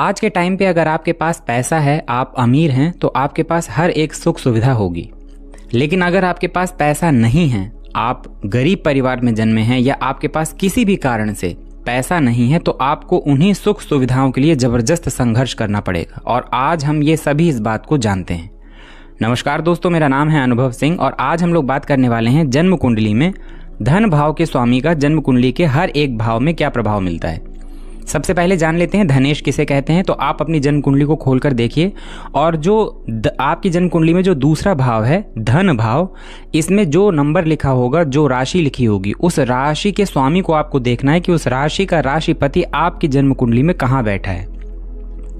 आज के टाइम पे अगर आपके पास पैसा है, आप अमीर हैं, तो आपके पास हर एक सुख सुविधा होगी। लेकिन अगर आपके पास पैसा नहीं है, आप गरीब परिवार में जन्मे हैं या आपके पास किसी भी कारण से पैसा नहीं है, तो आपको उन्हीं सुख सुविधाओं के लिए जबरदस्त संघर्ष करना पड़ेगा। और आज हम ये सभी इस बात को जानते हैं। नमस्कार दोस्तों, मेरा नाम है अनुभव सिंह और आज हम लोग बात करने वाले हैं जन्म कुंडली में धन भाव के स्वामी का जन्म कुंडली के हर एक भाव में क्या प्रभाव मिलता है। सबसे पहले जान लेते हैं धनेश किसे कहते हैं। तो आप अपनी जन्म कुंडली को खोलकर देखिए और जो आपकी जन्म कुंडली में जो दूसरा भाव है धन भाव, इसमें जो नंबर लिखा होगा, जो राशि लिखी होगी, उस राशि के स्वामी को आपको देखना है कि उस राशि का राशिपति आपकी जन्म कुंडली में कहाँ बैठा है।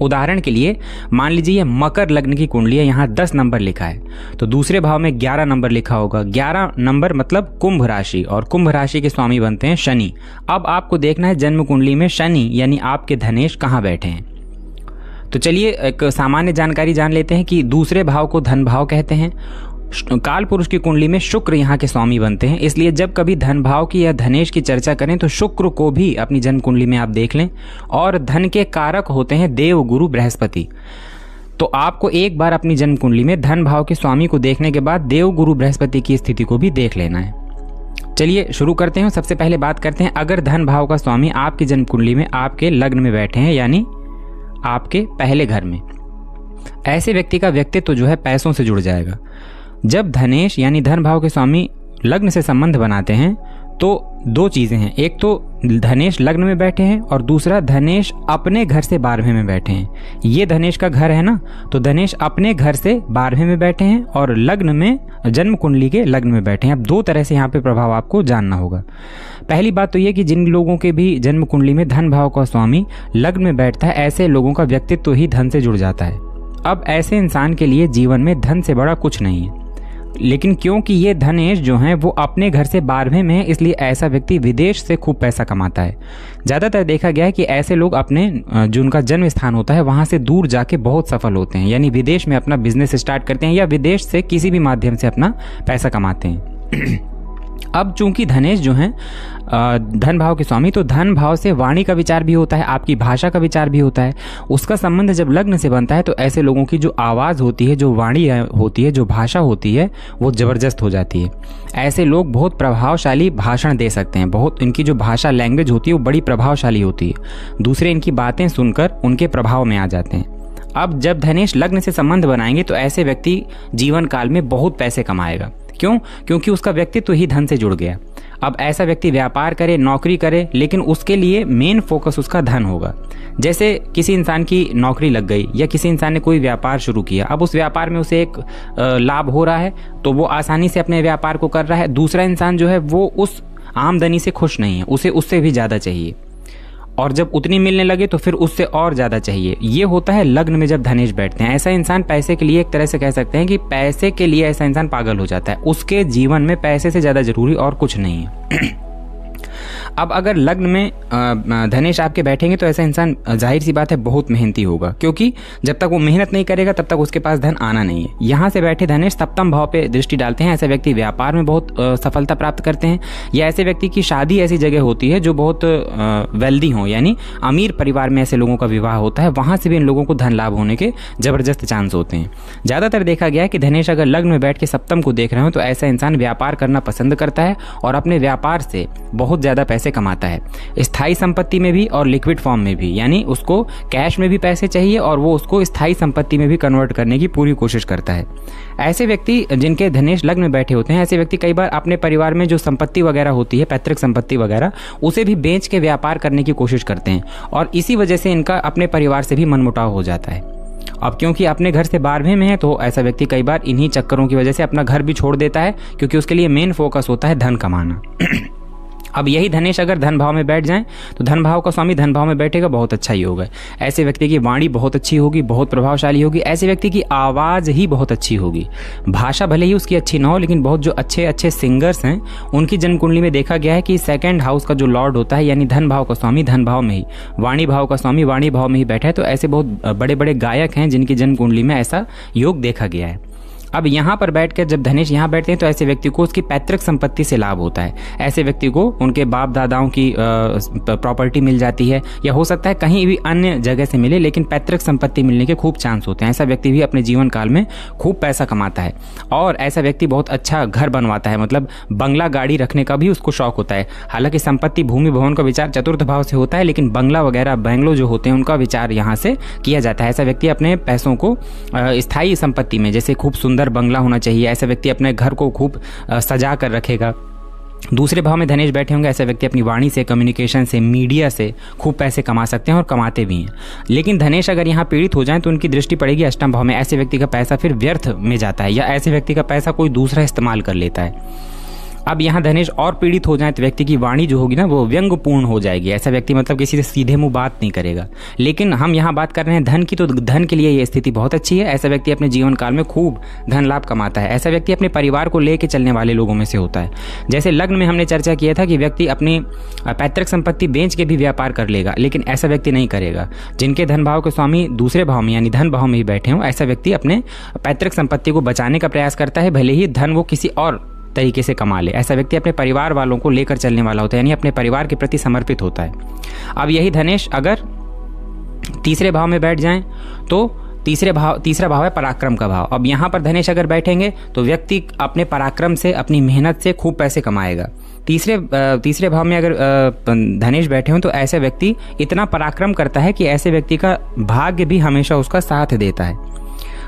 उदाहरण के लिए मान लीजिए ये मकर लग्न की कुंडली है, यहाँ 10 नंबर लिखा है, तो दूसरे भाव में 11 नंबर लिखा होगा। 11 नंबर मतलब कुंभ राशि, और कुंभ राशि के स्वामी बनते हैं शनि। अब आपको देखना है जन्म कुंडली में शनि यानी आपके धनेश कहाँ बैठे हैं। तो चलिए एक सामान्य जानकारी जान लेते हैं कि दूसरे भाव को धन भाव कहते हैं। काल पुरुष की कुंडली में शुक्र यहाँ के स्वामी बनते हैं, इसलिए जब कभी धन भाव की या धनेश की चर्चा करें तो शुक्र को भी अपनी जन्म कुंडली में आप देख लें। और धन के कारक होते हैं देव गुरु बृहस्पति। तो आपको एक बार अपनी जन्म कुंडली में धन भाव के स्वामी को देखने के बाद देव गुरु बृहस्पति की स्थिति को भी देख लेना है। चलिए शुरू करते हैं। सबसे पहले बात करते हैं, अगर धन भाव का स्वामी आपकी जन्म कुंडली में आपके लग्न में बैठे हैं यानी आपके पहले घर में, ऐसे व्यक्ति का व्यक्तित्व जो है पैसों से जुड़ जाएगा। जब धनेश यानी धन भाव के स्वामी लग्न से संबंध बनाते हैं तो दो चीजें हैं, एक तो धनेश लग्न में बैठे हैं और दूसरा धनेश अपने घर से 12वें में बैठे हैं। ये धनेश का घर है ना, तो धनेश अपने घर से 12वें में बैठे हैं और लग्न में जन्म कुंडली के लग्न में बैठे हैं। अब दो तरह से यहाँ पे प्रभाव आपको जानना होगा। पहली बात तो ये कि जिन लोगों के भी जन्म कुंडली में धन भाव का स्वामी लग्न में बैठता है, ऐसे लोगों का व्यक्तित्व ही धन से जुड़ जाता है। अब ऐसे इंसान के लिए जीवन में धन से बड़ा कुछ नहीं है, लेकिन क्योंकि ये धनेश जो हैं वो अपने घर से 12वें में है, इसलिए ऐसा व्यक्ति विदेश से खूब पैसा कमाता है। ज़्यादातर देखा गया है कि ऐसे लोग अपने जो उनका जन्म स्थान होता है वहाँ से दूर जाके बहुत सफल होते हैं, यानी विदेश में अपना बिजनेस स्टार्ट करते हैं या विदेश से किसी भी माध्यम से अपना पैसा कमाते हैं। अब चूंकि धनेश जो हैं धन भाव के स्वामी, तो धन भाव से वाणी का विचार भी होता है, आपकी भाषा का विचार भी होता है। उसका संबंध जब लग्न से बनता है तो ऐसे लोगों की जो आवाज़ होती है, जो वाणी होती है, जो भाषा होती है, वो ज़बरदस्त हो जाती है। ऐसे लोग बहुत प्रभावशाली भाषण दे सकते हैं, बहुत इनकी जो भाषा लैंग्वेज होती है वो बड़ी प्रभावशाली होती है। दूसरे इनकी बातें सुनकर उनके प्रभाव में आ जाते हैं। अब जब धनेश लग्न से संबंध बनाएंगे तो ऐसे व्यक्ति जीवन काल में बहुत पैसे कमाएगा। क्यों? क्योंकि उसका व्यक्तित्व ही धन से जुड़ गया। अब ऐसा व्यक्ति व्यापार करे, नौकरी करे, लेकिन उसके लिए मेन फोकस उसका धन होगा। जैसे किसी इंसान की नौकरी लग गई या किसी इंसान ने कोई व्यापार शुरू किया, अब उस व्यापार में उसे एक लाभ हो रहा है तो वो आसानी से अपने व्यापार को कर रहा है। दूसरा इंसान जो है वो उस आमदनी से खुश नहीं है, उसे उससे भी ज़्यादा चाहिए, और जब उतनी मिलने लगे तो फिर उससे और ज़्यादा चाहिए। ये होता है लग्न में जब धनेश बैठते हैं। ऐसा इंसान पैसे के लिए, एक तरह से कह सकते हैं कि पैसे के लिए ऐसा इंसान पागल हो जाता है। उसके जीवन में पैसे से ज़्यादा जरूरी और कुछ नहीं है। अब अगर लग्न में धनेश आपके बैठेंगे तो ऐसा इंसान जाहिर सी बात है बहुत मेहनती होगा, क्योंकि जब तक वो मेहनत नहीं करेगा तब तक उसके पास धन आना नहीं है। यहाँ से बैठे धनेश सप्तम भाव पे दृष्टि डालते हैं। ऐसे व्यक्ति व्यापार में बहुत सफलता प्राप्त करते हैं, या ऐसे व्यक्ति की शादी ऐसी जगह होती है जो बहुत वेल्दी हो, यानी अमीर परिवार में ऐसे लोगों का विवाह होता है, वहाँ से भी इन लोगों को धन लाभ होने के जबरदस्त चांस होते हैं। ज़्यादातर देखा गया है कि धनेश अगर लग्न में बैठ के सप्तम को देख रहे हो तो ऐसा इंसान व्यापार करना पसंद करता है और अपने व्यापार से बहुत ज़्यादा पैसे कमाता है, स्थायी संपत्ति में भी और लिक्विड फॉर्म में भी, यानी उसको कैश में भी पैसे चाहिए और वो उसको स्थायी संपत्ति में भी कन्वर्ट करने की पूरी कोशिश करता है। ऐसे व्यक्ति जिनके धनेश लग्न में बैठे होते हैं, ऐसे व्यक्ति कई बार अपने परिवार में जो संपत्ति वगैरह होती है, पैतृक संपत्ति वगैरह, उसे भी बेच के व्यापार करने की कोशिश करते हैं और इसी वजह से इनका अपने परिवार से भी मनमुटाव हो जाता है। अब क्योंकि अपने घर से 12वें में है तो ऐसा व्यक्ति कई बार इन्हीं चक्करों की वजह से अपना घर भी छोड़ देता है, क्योंकि उसके लिए मेन फोकस होता है धन कमाना। अब यही धनेश अगर धन भाव में बैठ जाएं तो धन भाव का स्वामी धन भाव में बैठेगा, बहुत अच्छा ही होगा। ऐसे व्यक्ति की वाणी बहुत अच्छी होगी, बहुत प्रभावशाली होगी। ऐसे व्यक्ति की आवाज़ ही बहुत अच्छी होगी। भाषा भले ही उसकी अच्छी ना हो, लेकिन बहुत जो अच्छे अच्छे सिंगर्स हैं उनकी जन्म कुंडली में देखा गया है कि सेकंड हाउस का जो लॉर्ड होता है, यानी धन भाव का स्वामी धन भाव में ही, वाणी भाव का स्वामी वाणी भाव में ही बैठा है। तो ऐसे बहुत बड़े बड़े गायक हैं जिनकी जन्म कुंडली में ऐसा योग देखा गया है। अब यहाँ पर बैठकर जब धनेश यहाँ बैठते हैं तो ऐसे व्यक्ति को उसकी पैतृक संपत्ति से लाभ होता है। ऐसे व्यक्ति को उनके बाप दादाओं की प्रॉपर्टी मिल जाती है, या हो सकता है कहीं भी अन्य जगह से मिले, लेकिन पैतृक संपत्ति मिलने के खूब चांस होते हैं। ऐसा व्यक्ति भी अपने जीवन काल में खूब पैसा कमाता है और ऐसा व्यक्ति बहुत अच्छा घर बनवाता है, मतलब बंगला गाड़ी रखने का भी उसको शौक होता है। हालांकि संपत्ति भूमि भवन का विचार चतुर्थ भाव से होता है, लेकिन बंगला वगैरह बंगलो जो होते हैं उनका विचार यहाँ से किया जाता है। ऐसा व्यक्ति अपने पैसों को स्थायी संपत्ति में, जैसे खूब सुंदर बंगला होना चाहिए, ऐसा व्यक्ति अपने घर को खूब सजा कर रखेगा। दूसरे भाव में धनेश बैठे होंगे, ऐसे व्यक्ति अपनी वाणी से, कम्युनिकेशन से, मीडिया से खूब पैसे कमा सकते हैं और कमाते भी हैं। लेकिन धनेश अगर यहाँ पीड़ित हो जाए तो उनकी दृष्टि पड़ेगी अष्टम भाव में। ऐसे व्यक्ति का पैसा फिर व्यर्थ में जाता है, या ऐसे व्यक्ति का पैसा कोई दूसरा इस्तेमाल कर लेता है। अब यहाँ धनेश और पीड़ित हो जाए तो व्यक्ति की वाणी जो होगी ना वो व्यंग्यपूर्ण हो जाएगी। ऐसा व्यक्ति मतलब किसी से सीधे मुंह बात नहीं करेगा। लेकिन हम यहाँ बात कर रहे हैं धन की, तो धन के लिए ये स्थिति बहुत अच्छी है। ऐसा व्यक्ति अपने जीवन काल में खूब धन लाभ कमाता है। ऐसा व्यक्ति अपने परिवार को लेकर चलने वाले लोगों में से होता है। जैसे लग्न में हमने चर्चा किया था कि व्यक्ति अपनी पैतृक संपत्ति बेच के भी व्यापार कर लेगा, लेकिन ऐसा व्यक्ति नहीं करेगा। जिनके धन भाव के स्वामी दूसरे भाव में यानी धन भाव में ही बैठे हों, ऐसा व्यक्ति अपने पैतृक संपत्ति को बचाने का प्रयास करता है, भले ही धन वो किसी और तरीके से कमा ले। ऐसा व्यक्ति अपने परिवार वालों को लेकर चलने वाला होता है, यानी अपने परिवार के प्रति समर्पित होता है। अब यही धनेश अगर तीसरे भाव में बैठ जाएं तो तीसरा भाव है पराक्रम का भाव। अब यहाँ पर धनेश अगर बैठेंगे तो व्यक्ति अपने पराक्रम से, अपनी मेहनत से खूब पैसे कमाएगा। तीसरे भाव में अगर धनेश बैठे हों तो ऐसे व्यक्ति इतना पराक्रम करता है कि ऐसे व्यक्ति का भाग्य भी हमेशा उसका साथ देता है।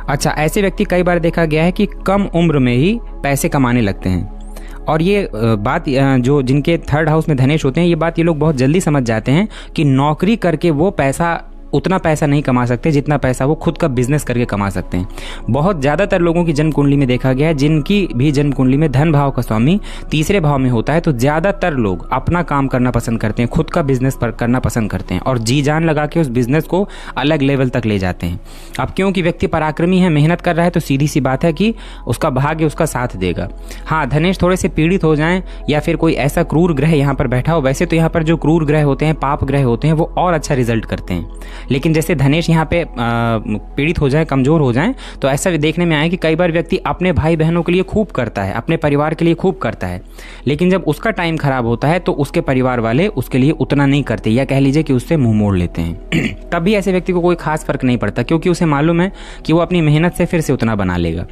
अच्छा, ऐसे व्यक्ति कई बार देखा गया है कि कम उम्र में ही पैसे कमाने लगते हैं। और ये बात जो जिनके थर्ड हाउस में धनेश होते हैं, ये बात ये लोग बहुत जल्दी समझ जाते हैं कि नौकरी करके वो उतना पैसा नहीं कमा सकते जितना पैसा वो खुद का बिजनेस करके कमा सकते हैं। बहुत ज़्यादातर लोगों की जन्म कुंडली में देखा गया है, जिनकी भी जन्म कुंडली में धन भाव का स्वामी तीसरे भाव में होता है, तो ज़्यादातर लोग अपना काम करना पसंद करते हैं, खुद का बिजनेस करना पसंद करते हैं और जी जान लगा के उस बिजनेस को अलग लेवल तक ले जाते हैं। अब क्योंकि व्यक्ति पराक्रमी है, मेहनत कर रहा है, तो सीधी सी बात है कि उसका भाग्य उसका साथ देगा। हाँ, धनेश थोड़े से पीड़ित हो जाएं या फिर कोई ऐसा क्रूर ग्रह यहाँ पर बैठा हो, वैसे तो यहाँ पर जो क्रूर ग्रह होते हैं, पाप ग्रह होते हैं, वो और अच्छा रिजल्ट करते हैं। लेकिन जैसे धनेश यहाँ पे पीड़ित हो जाए, कमजोर हो जाए, तो ऐसा देखने में आया कि कई बार व्यक्ति अपने भाई बहनों के लिए खूब करता है, अपने परिवार के लिए खूब करता है, लेकिन जब उसका टाइम खराब होता है तो उसके परिवार वाले उसके लिए उतना नहीं करते, या कह लीजिए कि उससे मुंह मोड़ लेते हैं। तब भी ऐसे व्यक्ति को कोई खास फर्क नहीं पड़ता, क्योंकि उसे मालूम है कि वो अपनी मेहनत से फिर से उतना बना लेगा।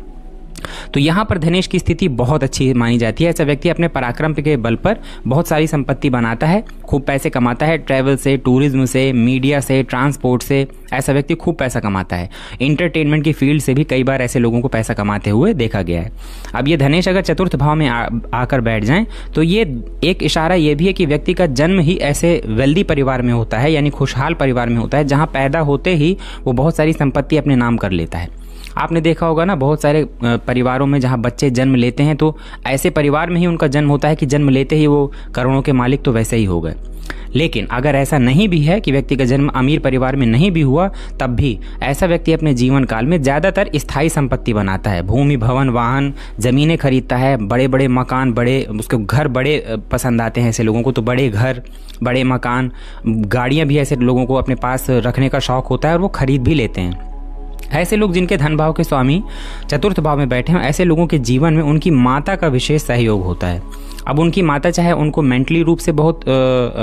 तो यहाँ पर धनेश की स्थिति बहुत अच्छी मानी जाती है। ऐसा व्यक्ति अपने पराक्रम के बल पर बहुत सारी संपत्ति बनाता है, खूब पैसे कमाता है, ट्रैवल से, टूरिज्म से, मीडिया से, ट्रांसपोर्ट से ऐसा व्यक्ति खूब पैसा कमाता है। इंटरटेनमेंट की फील्ड से भी कई बार ऐसे लोगों को पैसा कमाते हुए देखा गया है। अब ये धनेश अगर चतुर्थ भाव में आकर बैठ जाएं तो ये एक इशारा ये भी है कि व्यक्ति का जन्म ही ऐसे वेल्दी परिवार में होता है, यानी खुशहाल परिवार में होता है, जहाँ पैदा होते ही वो बहुत सारी संपत्ति अपने नाम कर लेता है। आपने देखा होगा ना, बहुत सारे परिवारों में जहाँ बच्चे जन्म लेते हैं तो ऐसे परिवार में ही उनका जन्म होता है कि जन्म लेते ही वो करोड़ों के मालिक तो वैसे ही हो गए। लेकिन अगर ऐसा नहीं भी है कि व्यक्ति का जन्म अमीर परिवार में नहीं भी हुआ, तब भी ऐसा व्यक्ति अपने जीवन काल में ज़्यादातर स्थायी संपत्ति बनाता है, भूमि भवन वाहन ज़मीनें खरीदता है, बड़े बड़े मकान, बड़े उसके घर बड़े पसंद आते हैं ऐसे लोगों को, तो बड़े घर, बड़े मकान, गाड़ियाँ भी ऐसे लोगों को अपने पास रखने का शौक़ होता है और वो खरीद भी लेते हैं। ऐसे लोग जिनके धन भाव के स्वामी चतुर्थ भाव में बैठे हैं, ऐसे लोगों के जीवन में उनकी माता का विशेष सहयोग होता है। अब उनकी माता चाहे उनको मेंटली रूप से बहुत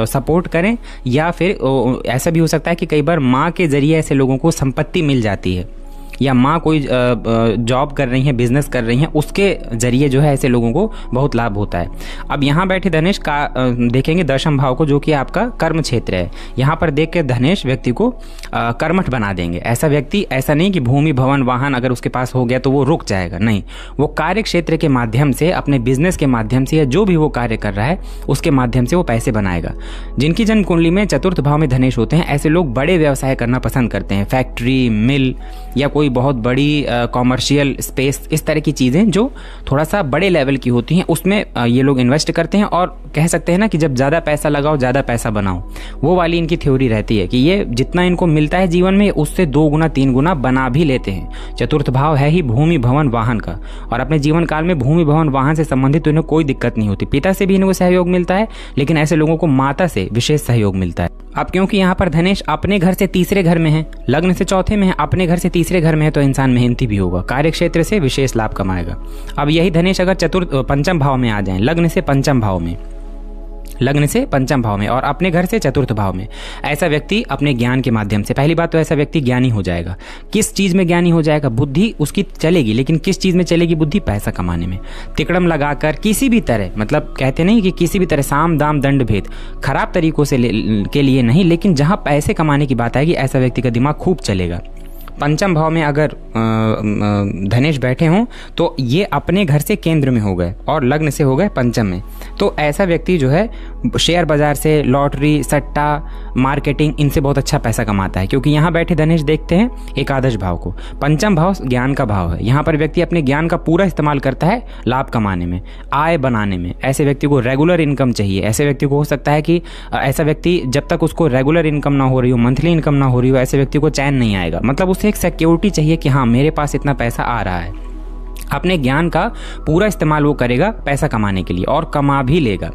सपोर्ट करें, या फिर ऐसा भी हो सकता है कि कई बार माँ के जरिए ऐसे लोगों को संपत्ति मिल जाती है, या माँ कोई जॉब कर रही हैं, बिजनेस कर रही हैं, उसके जरिए जो है ऐसे लोगों को बहुत लाभ होता है। अब यहाँ बैठे धनेश का देखेंगे दशम भाव को, जो कि आपका कर्म क्षेत्र है। यहाँ पर देख के धनेश व्यक्ति को कर्मठ बना देंगे। ऐसा व्यक्ति ऐसा नहीं कि भूमि भवन वाहन अगर उसके पास हो गया तो वो रुक जाएगा, नहीं, वो कार्य क्षेत्र के माध्यम से, अपने बिजनेस के माध्यम से, या जो भी वो कार्य कर रहा है उसके माध्यम से वो पैसे बनाएगा। जिनकी जन्म कुंडली में चतुर्थ भाव में धनेश होते हैं, ऐसे लोग बड़े व्यवसाय करना पसंद करते हैं, फैक्ट्री, मिल, या कोई बहुत बड़ी कॉमर्शियल स्पेस, इस तरह की चीज़ें जो थोड़ा सा बड़े लेवल की होती हैं, उसमें ये लोग इन्वेस्ट करते हैं। और कह सकते हैं ना कि जब ज़्यादा पैसा लगाओ ज़्यादा पैसा बनाओ, वो वाली इनकी थ्योरी रहती है कि ये जितना इनको मिलता है जीवन में उससे 2 गुना 3 गुना बना भी लेते हैं। चतुर्थ भाव है ही भूमि भवन वाहन का, और अपने जीवन काल में भूमि भवन वाहन से संबंधित तो इन्हें कोई दिक्कत नहीं होती। पिता से भी इनको सहयोग मिलता है, लेकिन ऐसे लोगों को माता से विशेष सहयोग मिलता है। अब क्योंकि यहाँ पर धनेश अपने घर से तीसरे घर में है, लग्न से चौथे में है, अपने घर से तीसरे घर में है तो इंसान मेहनती भी होगा, कार्य क्षेत्र से विशेष लाभ कमाएगा। अब यही धनेश अगर पंचम भाव में आ जाए, लग्न से पंचम भाव में और अपने घर से चतुर्थ भाव में, ऐसा व्यक्ति अपने ज्ञान के माध्यम से, पहली बात तो ऐसा व्यक्ति ज्ञानी हो जाएगा। किस चीज में ज्ञानी हो जाएगा? बुद्धि उसकी चलेगी, लेकिन किस चीज में चलेगी बुद्धि? पैसा कमाने में। तिकड़म लगाकर किसी भी तरह, मतलब कहते नहीं कि किसी भी तरह साम दाम दंड भेद, खराब तरीकों से के लिए नहीं, लेकिन जहां पैसे कमाने की बात आएगी ऐसा व्यक्ति का दिमाग खूब चलेगा। पंचम भाव में अगर धनेश बैठे हों तो ये अपने घर से केंद्र में हो गए और लग्न से हो गए पंचम में, तो ऐसा व्यक्ति जो है शेयर बाजार से, लॉटरी, सट्टा, मार्केटिंग, इनसे बहुत अच्छा पैसा कमाता है, क्योंकि यहाँ बैठे धनेश देखते हैं एकादश भाव को। पंचम भाव ज्ञान का भाव है, यहाँ पर व्यक्ति अपने ज्ञान का पूरा इस्तेमाल करता है लाभ कमाने में, आय बनाने में। ऐसे व्यक्ति को रेगुलर इनकम चाहिए। ऐसे व्यक्ति को हो सकता है कि ऐसा व्यक्ति जब तक उसको रेगुलर इनकम ना हो रही हो, मंथली इनकम ना हो रही हो, ऐसे व्यक्ति को चैन नहीं आएगा। मतलब उसे एक सिक्योरिटी चाहिए कि हाँ मेरे पास इतना पैसा आ रहा है। अपने ज्ञान का पूरा इस्तेमाल वो करेगा पैसा कमाने के लिए और कमा भी लेगा।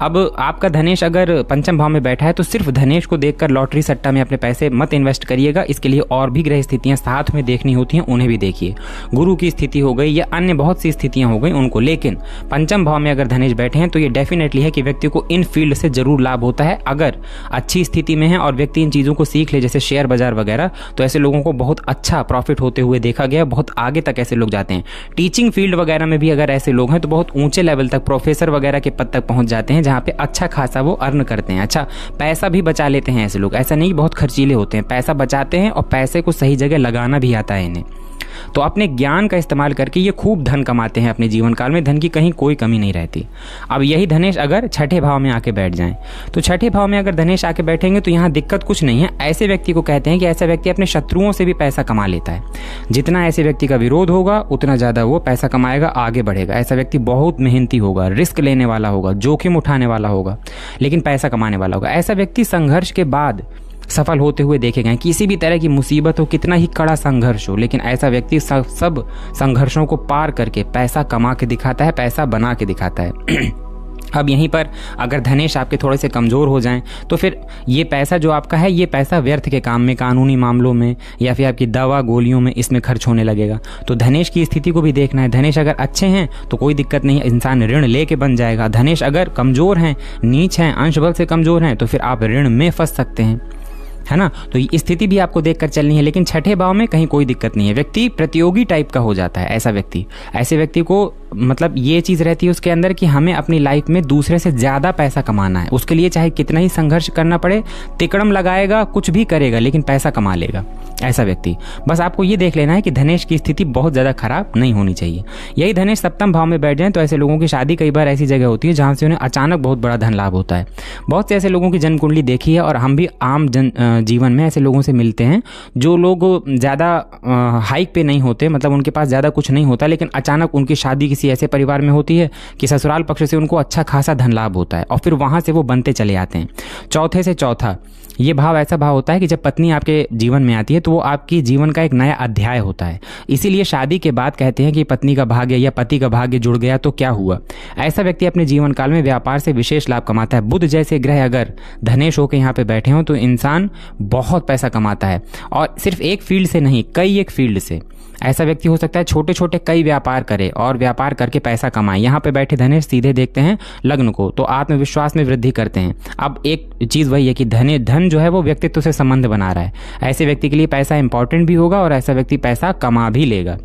अब आपका धनेश अगर पंचम भाव में बैठा है तो सिर्फ धनेश को देखकर लॉटरी सट्टा में अपने पैसे मत इन्वेस्ट करिएगा। इसके लिए और भी ग्रह स्थितियां साथ में देखनी होती हैं, उन्हें भी देखिए। गुरु की स्थिति हो गई या अन्य बहुत सी स्थितियां हो गई उनको, लेकिन पंचम भाव में अगर धनेश बैठे हैं तो ये डेफिनेटली है कि व्यक्ति को इन फील्ड से जरूर लाभ होता है। अगर अच्छी स्थिति में है और व्यक्ति इन चीज़ों को सीख ले, जैसे शेयर बाजार वगैरह, तो ऐसे लोगों को बहुत अच्छा प्रॉफिट होते हुए देखा गया। बहुत आगे तक ऐसे लोग जाते हैं। टीचिंग फील्ड वगैरह में भी अगर ऐसे लोग हैं तो बहुत ऊंचे लेवल तक, प्रोफेसर वगैरह के पद तक पहुंच जाते हैं, जहां पे अच्छा खासा वो अर्न करते हैं, अच्छा पैसा भी बचा लेते हैं ऐसे लोग। ऐसा नहीं बहुत खर्चीले होते हैं, पैसा बचाते हैं और पैसे को सही जगह लगाना भी आता है इन्हें। तो अपने ज्ञान का इस्तेमाल करके ये खूब धन कमाते हैं अपने जीवन काल में, धन की कहीं कोई कमी नहीं रहती। अब यही धनेश अगर छठे भाव में आके बैठ जाएं, तो छठे भाव में अगर धनेश आके बैठेंगे तो यहाँ दिक्कत कुछ नहीं है। ऐसे व्यक्ति को कहते हैं कि ऐसा व्यक्ति अपने शत्रुओं से भी पैसा कमा लेता है। जितना ऐसे व्यक्ति का विरोध होगा उतना ज़्यादा वो पैसा कमाएगा, आगे बढ़ेगा। ऐसा व्यक्ति बहुत मेहनती होगा, रिस्क लेने वाला होगा, जोखिम उठाने वाला होगा, लेकिन पैसा कमाने वाला होगा। ऐसा व्यक्ति संघर्ष के बाद सफल होते हुए देखे गए। किसी भी तरह की मुसीबत हो, कितना ही कड़ा संघर्ष हो, लेकिन ऐसा व्यक्ति सब संघर्षों को पार करके पैसा कमा के दिखाता है, पैसा बना के दिखाता है। अब यहीं पर अगर धनेश आपके थोड़े से कमज़ोर हो जाएं तो फिर ये पैसा जो आपका है, ये पैसा व्यर्थ के काम में, कानूनी मामलों में या फिर आपकी दवा गोलियों में, इसमें खर्च होने लगेगा। तो धनेश की स्थिति को भी देखना है। धनेश अगर अच्छे हैं तो कोई दिक्कत नहीं है, इंसान ऋण लेके बन जाएगा। धनेश अगर कमज़ोर हैं, नीच हैं, अंश बल से कमज़ोर हैं, तो फिर आप ऋण में फंस सकते हैं, है ना। तो ये स्थिति भी आपको देखकर चलनी है। लेकिन छठे भाव में कहीं कोई दिक्कत नहीं है। व्यक्ति प्रतियोगी टाइप का हो जाता है ऐसा व्यक्ति। ऐसे व्यक्ति को मतलब ये चीज़ रहती है उसके अंदर कि हमें अपनी लाइफ में दूसरे से ज़्यादा पैसा कमाना है। उसके लिए चाहे कितना ही संघर्ष करना पड़े, तिकड़म लगाएगा, कुछ भी करेगा, लेकिन पैसा कमा लेगा ऐसा व्यक्ति। बस आपको ये देख लेना है कि धनेश की स्थिति बहुत ज़्यादा खराब नहीं होनी चाहिए। यही धनेश सप्तम भाव में बैठ जाए तो ऐसे लोगों की शादी कई बार ऐसी जगह होती है जहाँ से उन्हें अचानक बहुत बड़ा धन लाभ होता है। बहुत से ऐसे लोगों की जन्म कुंडली देखी है और हम भी आम जीवन में ऐसे लोगों से मिलते हैं जो लोग ज़्यादा हाइक पे नहीं होते, मतलब उनके पास ज़्यादा कुछ नहीं होता, लेकिन अचानक उनकी शादी किसी ऐसे परिवार में होती है कि ससुराल पक्ष से उनको अच्छा खासा धन लाभ होता है और फिर वहाँ से वो बनते चले आते हैं। चौथे से चौथा ये भाव ऐसा भाव होता है कि जब पत्नी आपके जीवन में आती है तो वो आपकी जीवन का एक नया अध्याय होता है। इसीलिए शादी के बाद कहते हैं कि पत्नी का भाग्य या पति का भाग्य जुड़ गया तो क्या हुआ। ऐसा व्यक्ति अपने जीवन काल में व्यापार से विशेष लाभ कमाता है। बुध जैसे ग्रह अगर धनेश होकर यहाँ पे बैठे हों तो इंसान बहुत पैसा कमाता है, और सिर्फ एक फील्ड से नहीं, कई एक फील्ड से। ऐसा व्यक्ति हो सकता है छोटे छोटे कई व्यापार करे और व्यापार करके पैसा कमाए। यहाँ पे बैठे धनेश सीधे देखते हैं लग्न को तो आत्मविश्वास में वृद्धि करते हैं। अब एक चीज़ वही है कि धन जो है वो व्यक्तित्व से संबंध बना रहा है। ऐसे व्यक्ति के लिए पैसा इंपॉर्टेंट भी होगा और ऐसा व्यक्ति पैसा कमा भी लेगा।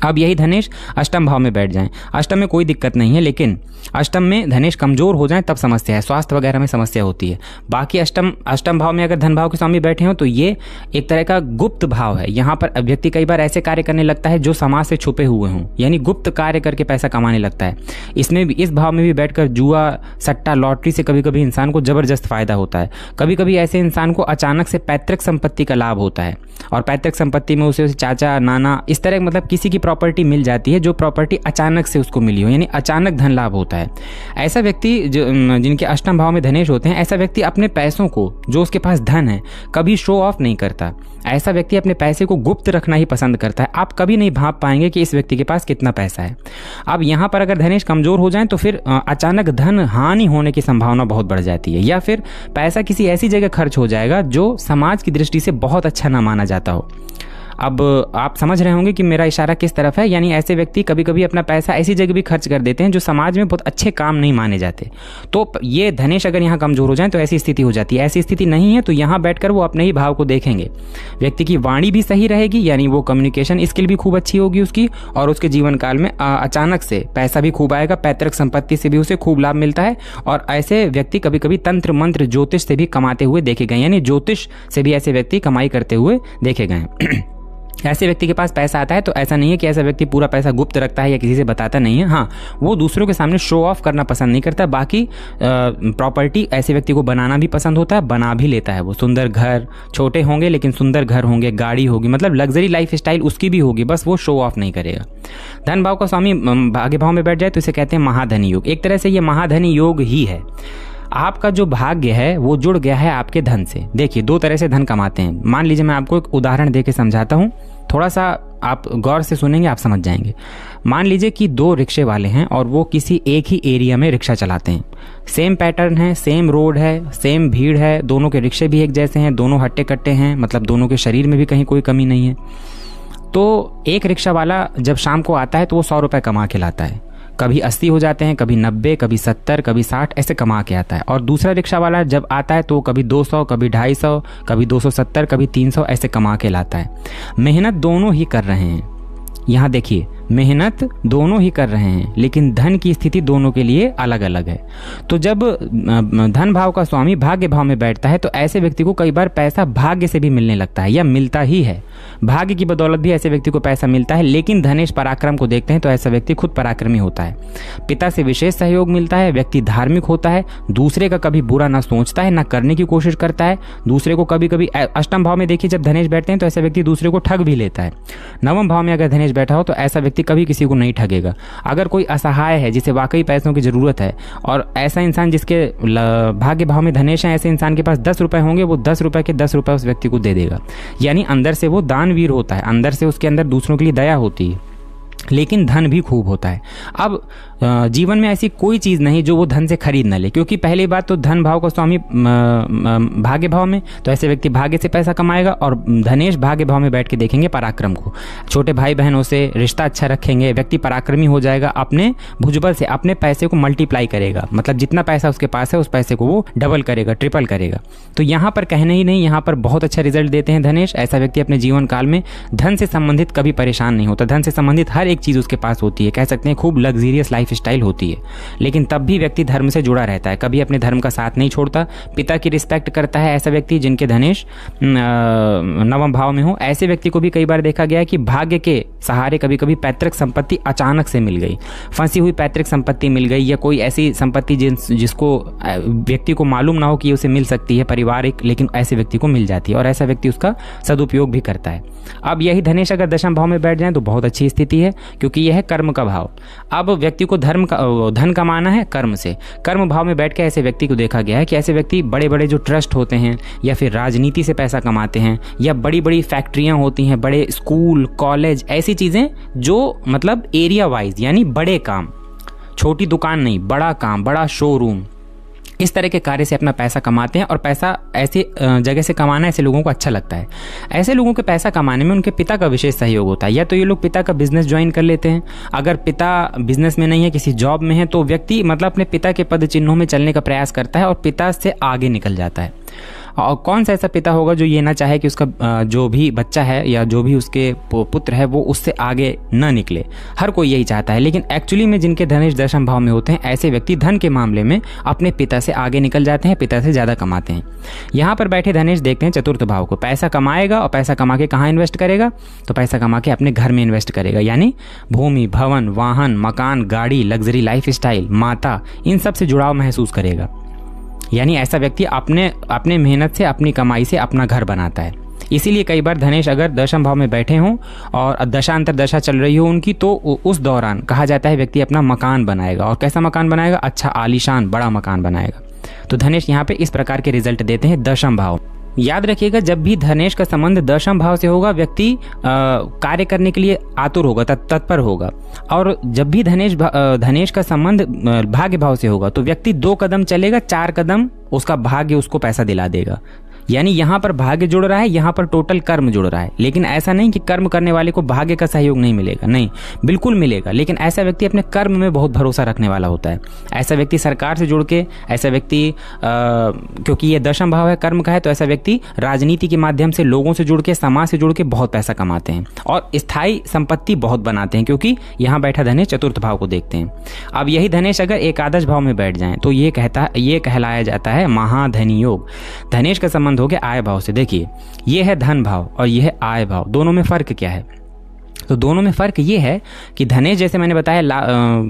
अब यही धनेश अष्टम भाव में बैठ जाएं। अष्टम में कोई दिक्कत नहीं है, लेकिन अष्टम में धनेश कमजोर हो जाएं तब समस्या है, स्वास्थ्य वगैरह में समस्या होती है। बाकी अष्टम भाव में अगर धन भाव के स्वामी बैठे हो तो ये एक तरह का गुप्त भाव है। यहाँ पर व्यक्ति कई बार ऐसे कार्य करने लगता है जो समाज से छुपे हुए हों, यानी गुप्त कार्य करके पैसा कमाने लगता है। इसमें भी, इस भाव में भी बैठकर जुआ, सट्टा, लॉटरी से कभी कभी इंसान को जबरदस्त फायदा होता है। कभी कभी ऐसे इंसान को अचानक से पैतृक संपत्ति का लाभ होता है और पैतृक संपत्ति में उसे चाचा, नाना, इस तरह मतलब किसी की प्रॉपर्टी मिल जाती है जो प्रॉपर्टी अचानक से उसको मिली हो, यानी अचानक धन लाभ होता है। ऐसा व्यक्ति जिनके अष्टम भाव में धनेश होते हैं, ऐसा व्यक्ति अपने पैसों को, जो उसके पास धन है, कभी शो ऑफ नहीं करता। ऐसा व्यक्ति अपने पैसे को गुप्त रखना ही पसंद करता है। आप कभी नहीं भांप पाएंगे कि इस व्यक्ति के पास कितना पैसा है। अब यहाँ पर अगर धनेश कमजोर हो जाए तो फिर अचानक धन हानि होने की संभावना बहुत बढ़ जाती है, या फिर पैसा किसी ऐसी जगह खर्च हो जाएगा जो समाज की दृष्टि से बहुत अच्छा ना माना जाता हो। अब आप समझ रहे होंगे कि मेरा इशारा किस तरफ है, यानी ऐसे व्यक्ति कभी कभी अपना पैसा ऐसी जगह भी खर्च कर देते हैं जो समाज में बहुत अच्छे काम नहीं माने जाते। तो ये धनेश अगर यहाँ कमजोर हो जाए तो ऐसी स्थिति हो जाती है। ऐसी स्थिति नहीं है तो यहाँ बैठकर वो अपने ही भाव को देखेंगे। व्यक्ति की वाणी भी सही रहेगी, यानी वो कम्युनिकेशन स्किल भी खूब अच्छी होगी उसकी, और उसके जीवन काल में अचानक से पैसा भी खूब आएगा, पैतृक संपत्ति से भी उसे खूब लाभ मिलता है। और ऐसे व्यक्ति कभी कभी तंत्र मंत्र ज्योतिष से भी कमाते हुए देखे गए, यानी ज्योतिष से भी ऐसे व्यक्ति कमाई करते हुए देखे गए। ऐसे व्यक्ति के पास पैसा आता है तो ऐसा नहीं है कि ऐसा व्यक्ति पूरा पैसा गुप्त रखता है या किसी से बताता नहीं है। हाँ, वो दूसरों के सामने शो ऑफ करना पसंद नहीं करता। बाकी प्रॉपर्टी ऐसे व्यक्ति को बनाना भी पसंद होता है, बना भी लेता है वो। सुंदर घर, छोटे होंगे लेकिन सुंदर घर होंगे, गाड़ी होगी, मतलब लग्जरी लाइफ स्टाइल उसकी भी होगी, बस वो शो ऑफ नहीं करेगा। धन भाव का स्वामी भाग्य भाव में बैठ जाए तो इसे कहते हैं महाधनी योग। एक तरह से ये महाधनी योग ही है। आपका जो भाग्य है वो जुड़ गया है आपके धन से। देखिए, दो तरह से धन कमाते हैं। मान लीजिए मैं आपको एक उदाहरण देके समझाता हूँ, थोड़ा सा आप गौर से सुनेंगे, आप समझ जाएंगे। मान लीजिए कि दो रिक्शे वाले हैं और वो किसी एक ही एरिया में रिक्शा चलाते हैं। सेम पैटर्न है, सेम रोड है, सेम भीड़ है, दोनों के रिक्शे भी एक जैसे हैं, दोनों हट्टे कट्टे हैं, मतलब दोनों के शरीर में भी कहीं कोई कमी नहीं है। तो एक रिक्शा वाला जब शाम को आता है तो वो 100 रुपये कमा के लाता है। कभी 80 हो जाते हैं, कभी 90, कभी 70, कभी 60 ऐसे कमा के आता है। और दूसरा रिक्शा वाला जब आता है तो कभी 200, कभी 250, कभी 270, कभी 300 ऐसे कमा के लाता है। मेहनत दोनों ही कर रहे हैं। यहाँ देखिए, मेहनत दोनों ही कर रहे हैं, लेकिन धन की स्थिति दोनों के लिए अलग अलग है। तो जब धन भाव का स्वामी भाग्य भाव में बैठता है तो ऐसे व्यक्ति को कई बार पैसा भाग्य से भी मिलने लगता है या मिलता ही है। भाग्य की बदौलत भी ऐसे व्यक्ति को पैसा मिलता है, लेकिन धनेश पराक्रम को देखते हैं तो ऐसा व्यक्ति खुद पराक्रमी होता है। पिता से विशेष सहयोग मिलता है, व्यक्ति धार्मिक होता है, दूसरे का कभी बुरा ना सोचता है, ना करने की कोशिश करता है। दूसरे को कभी कभी अष्टम भाव में देखिए जब धनेश बैठते हैं तो ऐसा व्यक्ति दूसरे को ठग भी लेता है। नवम भाव में अगर धनेश बैठा हो तो ऐसा व्यक्ति कभी किसी को नहीं ठगेगा। अगर कोई असहाय है जिसे वाकई पैसों की जरूरत है और ऐसा इंसान जिसके भाग्य भाव में धनेश है, ऐसे इंसान के पास 10 रुपए होंगे, वो 10 रुपए के 10 रुपए उस व्यक्ति को दे देगा। यानी अंदर से वो दानवीर होता है, अंदर से उसके अंदर दूसरों के लिए दया होती है, लेकिन धन भी खूब होता है। अब जीवन में ऐसी कोई चीज़ नहीं जो वो धन से खरीद न ले, क्योंकि पहली बात तो धन भाव का स्वामी भाग्य भाव में, तो ऐसे व्यक्ति भाग्य से पैसा कमाएगा। और धनेश भाग्य भाव में बैठ के देखेंगे पराक्रम को, छोटे भाई बहनों से रिश्ता अच्छा रखेंगे, व्यक्ति पराक्रमी हो जाएगा, अपने भुजबल से अपने पैसे को मल्टीप्लाई करेगा, मतलब जितना पैसा उसके पास है उस पैसे को वो डबल करेगा, ट्रिपल करेगा। तो यहाँ पर कहने ही नहीं, यहाँ पर बहुत अच्छा रिजल्ट देते हैं धनेश। ऐसा व्यक्ति अपने जीवन काल में धन से संबंधित कभी परेशान नहीं होता। धन से संबंधित हर एक चीज़ उसके पास होती है, कह सकते हैं खूब लग्जरियस लाइफ स्टाइल होती है, लेकिन तब भी व्यक्ति धर्म से जुड़ा रहता है, कभी अपने धर्म का साथ नहीं छोड़ता, पिता की रिस्पेक्ट करता है। ऐसा व्यक्ति जिनके धनेश नवम भाव में हो, ऐसे व्यक्ति को भी कई बार देखा गया है कि भाग्य के सहारे कभी कभी पैतृक संपत्ति अचानक से मिल गई, फंसी हुई पैतृक संपत्ति मिल गई, या कोई ऐसी संपत्ति जिसको व्यक्ति को मालूम ना हो कि उसे मिल सकती है पारिवारिक, लेकिन ऐसे व्यक्ति को मिल जाती है और ऐसा व्यक्ति उसका सदुपयोग भी करता है। अब यही धनेश अगर दशम भाव में बैठ जाए तो बहुत अच्छी स्थिति है, क्योंकि यह है कर्म का भाव। अब व्यक्ति को धन कमाना है कर्म से। कर्म भाव में बैठ के ऐसे व्यक्ति को देखा गया है कि ऐसे व्यक्ति बड़े बड़े जो ट्रस्ट होते हैं या फिर राजनीति से पैसा कमाते हैं, या बड़ी बड़ी फैक्ट्रियां होती हैं, बड़े स्कूल कॉलेज, ऐसी चीज़ें जो मतलब एरिया वाइज, यानी बड़े काम, छोटी दुकान नहीं, बड़ा काम, बड़ा शोरूम, इस तरह के कार्य से अपना पैसा कमाते हैं। और पैसा ऐसी जगह से कमाना ऐसे लोगों को अच्छा लगता है। ऐसे लोगों के पैसा कमाने में उनके पिता का विशेष सहयोग होता है, या तो ये लोग पिता का बिजनेस ज्वाइन कर लेते हैं। अगर पिता बिजनेस में नहीं है, किसी जॉब में है, तो व्यक्ति मतलब अपने पिता के पद चिन्हों में चलने का प्रयास करता है और पिता से आगे निकल जाता है। और कौन सा ऐसा पिता होगा जो ये ना चाहे कि उसका जो भी बच्चा है या जो भी उसके पुत्र है वो उससे आगे न निकले। हर कोई यही चाहता है, लेकिन एक्चुअली में जिनके धनेश दशम भाव में होते हैं, ऐसे व्यक्ति धन के मामले में अपने पिता से आगे निकल जाते हैं, पिता से ज़्यादा कमाते हैं। यहाँ पर बैठे धनेश देखते हैं चतुर्थ भाव को, पैसा कमाएगा और पैसा कमा के कहाँ इन्वेस्ट करेगा, तो पैसा कमा के अपने घर में इन्वेस्ट करेगा, यानी भूमि, भवन, वाहन, मकान, गाड़ी, लग्जरी लाइफ स्टाइल, माता, इन सब से जुड़ाव महसूस करेगा। यानी ऐसा व्यक्ति अपने मेहनत से, अपनी कमाई से अपना घर बनाता है। इसीलिए कई बार धनेश अगर दशम भाव में बैठे हों और दशांतर दशा चल रही हो उनकी, तो उस दौरान कहा जाता है व्यक्ति अपना मकान बनाएगा। और कैसा मकान बनाएगा? अच्छा आलीशान बड़ा मकान बनाएगा। तो धनेश यहाँ पे इस प्रकार के रिजल्ट देते हैं दशम भाव। याद रखिएगा, जब भी धनेश का संबंध दशम भाव से होगा, व्यक्ति कार्य करने के लिए आतुर होगा, तत्पर होगा। और जब भी धनेश का संबंध भाग्य भाव से होगा, तो व्यक्ति 2 कदम चलेगा, 4 कदम उसका भाग्य उसको पैसा दिला देगा। यानी यहाँ पर भाग्य जुड़ रहा है, यहाँ पर टोटल कर्म जुड़ रहा है। लेकिन ऐसा नहीं कि कर्म करने वाले को भाग्य का सहयोग नहीं मिलेगा, नहीं, बिल्कुल मिलेगा। लेकिन ऐसा व्यक्ति अपने कर्म में बहुत भरोसा रखने वाला होता है। ऐसा व्यक्ति सरकार से जुड़ के, ऐसा व्यक्ति क्योंकि ये दशम भाव है कर्म का है, तो ऐसा व्यक्ति राजनीति के माध्यम से, लोगों से जुड़ के, समाज से जुड़ के बहुत पैसा कमाते हैं और स्थायी संपत्ति बहुत बनाते हैं, क्योंकि यहाँ बैठा धनेश चतुर्थ भाव को देखते हैं। अब यही धनेश अगर एकादश भाव में बैठ जाए तो ये कहलाया जाता है महाधनी योग। धनेश का संबंध हो गया आय भाव से। देखिए, ये है धन भाव और ये है आय भाव, दोनों में फर्क क्या है? तो दोनों में फ़र्क ये है कि धनेश, जैसे मैंने बताया,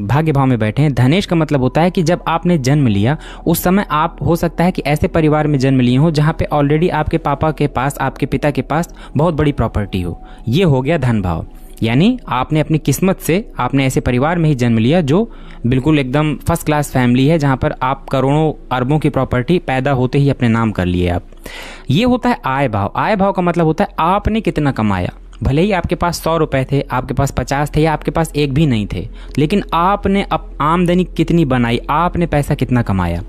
भाग्य भाव में बैठे हैं। धनेश का मतलब होता है कि जब आपने जन्म लिया उस समय आप हो सकता है कि ऐसे परिवार में जन्म लिए हो जहाँ पे ऑलरेडी आपके पापा के पास, आपके पिता के पास बहुत बड़ी प्रॉपर्टी हो। ये हो गया धन भाव, यानी आपने अपनी किस्मत से, आपने ऐसे परिवार में ही जन्म लिया जो बिल्कुल एकदम फर्स्ट क्लास फैमिली है, जहाँ पर आप करोड़ों अरबों की प्रॉपर्टी पैदा होते ही अपने नाम कर लिए आप। ये होता है आय भाव। आय भाव का मतलब होता है आपने कितना कमाया। भले ही आपके पास 100 रुपए थे, आपके पास 50 थे या आपके पास एक भी नहीं थे, लेकिन आपने आमदनी कितनी बनाई, आपने पैसा कितना कमाया।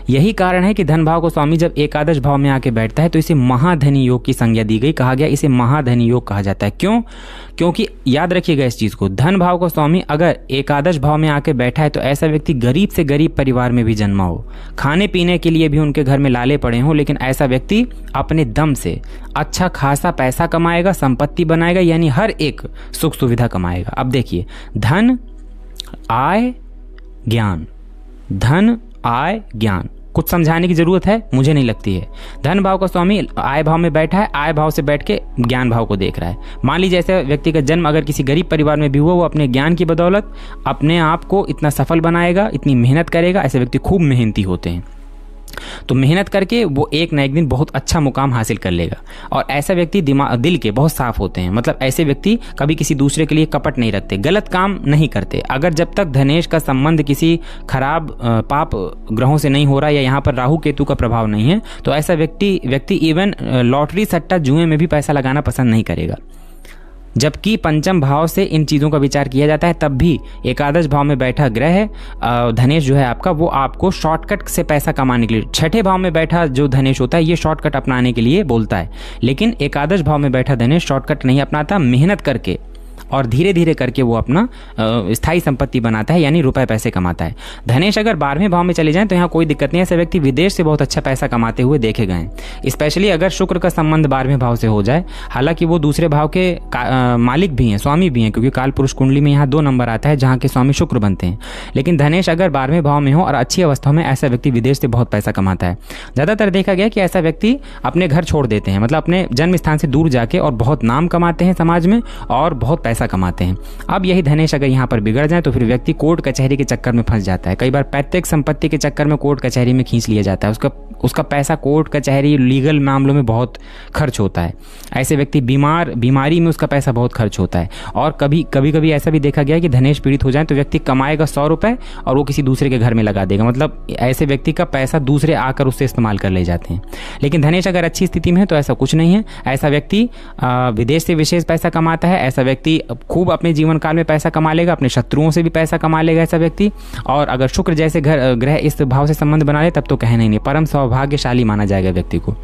यही कारण है कि धन भाव को स्वामी जब एकादश भाव में आके बैठता है तो इसे महाधनी योग की संज्ञा दी गई, कहा गया इसे महाधनी योग कहा जाता है। क्यों? क्योंकि याद रखिएगा इस चीज को, धन भाव को स्वामी अगर एकादश भाव में आके बैठा है तो ऐसा व्यक्ति गरीब से गरीब परिवार में भी जन्मा हो, खाने पीने के लिए भी उनके घर में लाले पड़े हों, लेकिन ऐसा व्यक्ति अपने दम से अच्छा खासा पैसा कमाएगा, संपत्ति बनाएगा, यानी हर एक सुख सुविधा कमाएगा। अब देखिए, धन, आय, ज्ञान, धन, आय, ज्ञान, कुछ समझाने की जरूरत है? मुझे नहीं लगती है। धन भाव का स्वामी आय भाव में बैठा है, आय भाव से बैठ के ज्ञान भाव को देख रहा है। मान लीजिए ऐसे व्यक्ति का जन्म अगर किसी गरीब परिवार में भी हुआ, वो अपने ज्ञान की बदौलत अपने आप को इतना सफल बनाएगा, इतनी मेहनत करेगा। ऐसे व्यक्ति खूब मेहनती होते हैं, तो मेहनत करके वो एक न एक दिन बहुत अच्छा मुकाम हासिल कर लेगा। और ऐसा व्यक्ति दिल के बहुत साफ होते हैं, मतलब ऐसे व्यक्ति कभी किसी दूसरे के लिए कपट नहीं रखते, गलत काम नहीं करते। अगर जब तक धनेश का संबंध किसी खराब पाप ग्रहों से नहीं हो रहा या यहाँ पर राहु केतु का प्रभाव नहीं है, तो ऐसा व्यक्ति इवन लॉटरी, सट्टा, जुए में भी पैसा लगाना पसंद नहीं करेगा। जबकि पंचम भाव से इन चीज़ों का विचार किया जाता है, तब भी एकादश भाव में बैठा ग्रह धनेश जो है आपका, वो आपको शॉर्टकट से पैसा कमाने के लिए, छठे भाव में बैठा जो धनेश होता है ये शॉर्टकट अपनाने के लिए बोलता है। लेकिन एकादश भाव में बैठा धनेश शॉर्टकट नहीं अपनाता, मेहनत करके और धीरे धीरे करके वो अपना स्थायी संपत्ति बनाता है, यानी रुपए पैसे कमाता है। धनेश अगर 12वें भाव में चले जाएं तो यहाँ कोई दिक्कत नहीं है, ऐसे व्यक्ति विदेश से बहुत अच्छा पैसा कमाते हुए देखे गए हैं। स्पेशली अगर शुक्र का संबंध 12वें भाव से हो जाए, हालांकि वो दूसरे भाव के मालिक भी हैं, स्वामी भी हैं, क्योंकि काल पुरुष कुंडली में यहाँ 2 नंबर आता है जहाँ के स्वामी शुक्र बनते हैं। लेकिन धनेश अगर 12वें भाव में हो और अच्छी अवस्था में, ऐसा व्यक्ति विदेश से बहुत पैसा कमाता है। ज़्यादातर देखा गया कि ऐसा व्यक्ति अपने घर छोड़ देते हैं, मतलब अपने जन्म स्थान से दूर जाके, और बहुत नाम कमाते हैं समाज में और बहुत पैसा कमाते हैं। अब यही धनेश अगर यहाँ पर बिगड़ जाए तो फिर व्यक्ति कोर्ट कचहरी के चक्कर में फंस जाता है। कई बार पैतृक संपत्ति के चक्कर में कोर्ट कचहरी में खींच लिया जाता है, उसका पैसा कोर्ट कचहरी लीगल मामलों में बहुत खर्च होता है। ऐसे व्यक्ति बीमारी में उसका पैसा बहुत खर्च होता है। और कभी ऐसा भी देखा गया है कि धनेश पीड़ित हो जाए तो व्यक्ति कमाएगा 100 रुपए और वो किसी दूसरे के घर में लगा देगा, मतलब ऐसे व्यक्ति का पैसा दूसरे आकर उससे इस्तेमाल कर ले जाते हैं। लेकिन धनेश अगर अच्छी स्थिति में है तो ऐसा कुछ नहीं है। ऐसा व्यक्ति विदेश से विशेष पैसा कमाता है, ऐसा व्यक्ति खूब अपने जीवन काल में पैसा कमा लेगा, अपने शत्रुओं से भी पैसा कमा लेगा ऐसा व्यक्ति। और अगर शुक्र जैसे ग्रह इस भाव से संबंध बना ले तब तो कहना ही नहीं, परम सौभाग्यशाली माना जाएगा व्यक्ति को।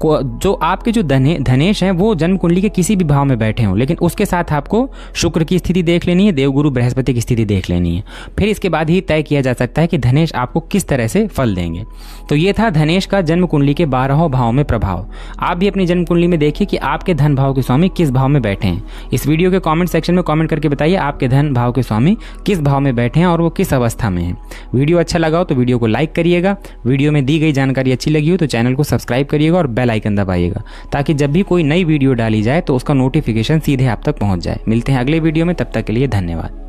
जो आपके जो धनेश हैं वो जन्म कुंडली के किसी भी भाव में बैठे हों, लेकिन उसके साथ आपको शुक्र की स्थिति देख लेनी है, देवगुरु बृहस्पति की स्थिति देख लेनी है, फिर इसके बाद ही तय किया जा सकता है कि धनेश आपको किस तरह से फल देंगे। तो ये था धनेश का जन्म कुंडली के 12 भाव में प्रभाव। आप भी अपनी जन्म कुंडली में देखिए कि आपके धन भाव के स्वामी किस भाव में बैठे हैं। इस वीडियो के कॉमेंट सेक्शन में कॉमेंट करके बताइए आपके धन भाव के स्वामी किस भाव में बैठे हैं और वो किस अवस्था में है। वीडियो अच्छा लगा हो तो वीडियो को लाइक करिएगा, वीडियो में दी गई जानकारी अच्छी लगी हो तो चैनल को सब्सक्राइब करिएगा और बेल आइकन दबाइएगा, ताकि जब भी कोई नई वीडियो डाली जाए तो उसका नोटिफिकेशन सीधे आप तक पहुंच जाए। मिलते हैं अगले वीडियो में, तब तक के लिए धन्यवाद।